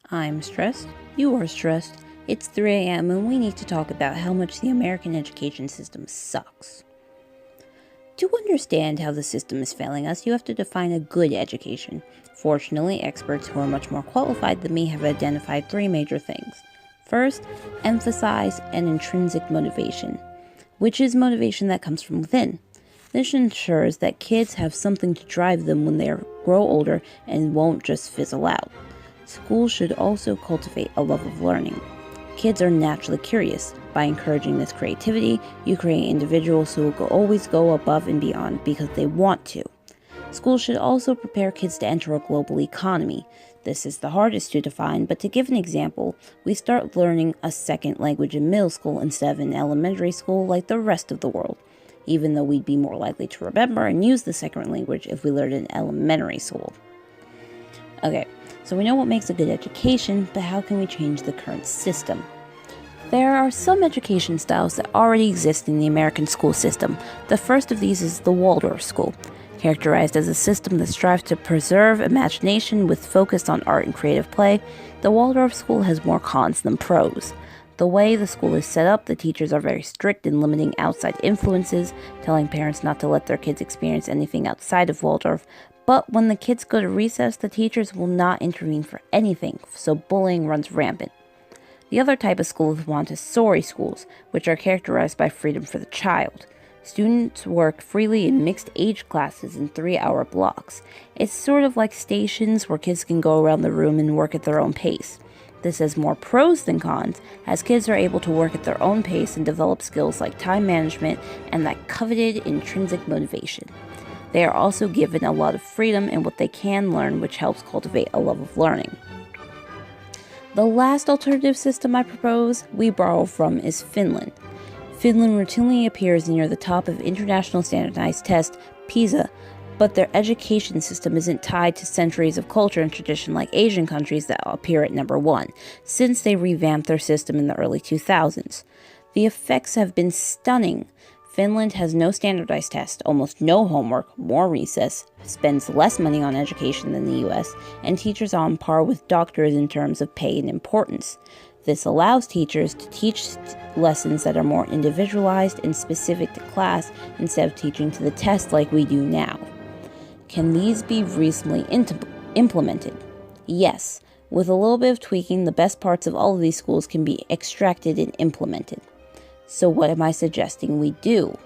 I'm stressed. You are stressed. It's 3 a.m. and we need to talk about how much the American education system sucks. To understand how the system is failing us, you have to define a good education. Fortunately, experts who are much more qualified than me have identified 3 major things. First, emphasize an intrinsic motivation, which is motivation that comes from within. This ensures that kids have something to drive them when they grow older and won't just fizzle out. Schools should also cultivate a love of learning. Kids are naturally curious. By encouraging this creativity, you create individuals who will always go above and beyond because they want to. Schools should also prepare kids to enter a global economy. This is the hardest to define, but to give an example, we start learning a second language in middle school instead of in elementary school like the rest of the world, even though we'd be more likely to remember and use the second language if we learned in elementary school. Okay, so we know what makes a good education, but how can we change the current system? There are some education styles that already exist in the American school system. The first of these is the Waldorf School. Characterized as a system that strives to preserve imagination with focus on art and creative play, the Waldorf School has more cons than pros. The way the school is set up, the teachers are very strict in limiting outside influences, telling parents not to let their kids experience anything outside of Waldorf. But when the kids go to recess, the teachers will not intervene for anything, so bullying runs rampant. The other type of school is Montessori schools, which are characterized by freedom for the child. Students work freely in mixed age classes in 3-hour blocks. It's sort of like stations where kids can go around the room and work at their own pace. This has more pros than cons, as kids are able to work at their own pace and develop skills like time management and that coveted intrinsic motivation. They are also given a lot of freedom in what they can learn, which helps cultivate a love of learning. The last alternative system I propose we borrow from is Finland. Finland routinely appears near the top of International Standardized Test, PISA, but their education system isn't tied to centuries of culture and tradition like Asian countries that appear at number 1, since they revamped their system in the early 2000s. The effects have been stunning. Finland has no standardized test, almost no homework, more recess, spends less money on education than the US, and teachers are on par with doctors in terms of pay and importance. This allows teachers to teach lessons that are more individualized and specific to class instead of teaching to the test like we do now. Can these be reasonably implemented? Yes. With a little bit of tweaking, the best parts of all of these schools can be extracted and implemented. So what am I suggesting we do?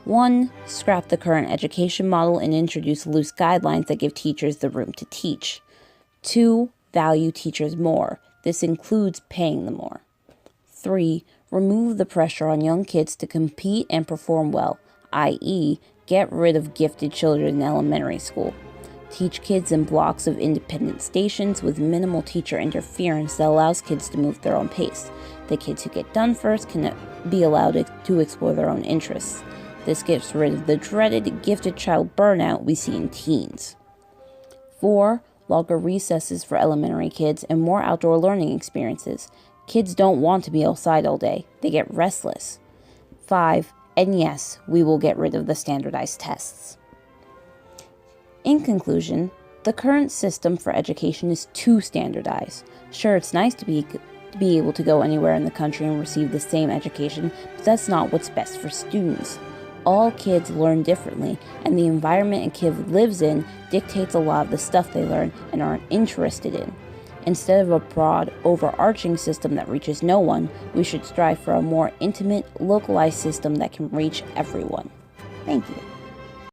1. Scrap the current education model and introduce loose guidelines that give teachers the room to teach. 2. Value teachers more. This includes paying them more. 3. Remove the pressure on young kids to compete and perform well, i.e., get rid of gifted children in elementary school. Teach kids in blocks of independent stations with minimal teacher interference that allows kids to move at their own pace. The kids who get done first can be allowed to explore their own interests. This gets rid of the dreaded gifted child burnout we see in teens. 4. Longer recesses for elementary kids and more outdoor learning experiences. Kids don't want to be outside all day. They get restless. 5. And yes, we will get rid of the standardized tests. In conclusion, the current system for education is too standardized. Sure, it's nice to be able to go anywhere in the country and receive the same education, but that's not what's best for students. All kids learn differently, and the environment a kid lives in dictates a lot of the stuff they learn and aren't interested in. Instead of a broad, overarching system that reaches no one, we should strive for a more intimate, localized system that can reach everyone. Thank you.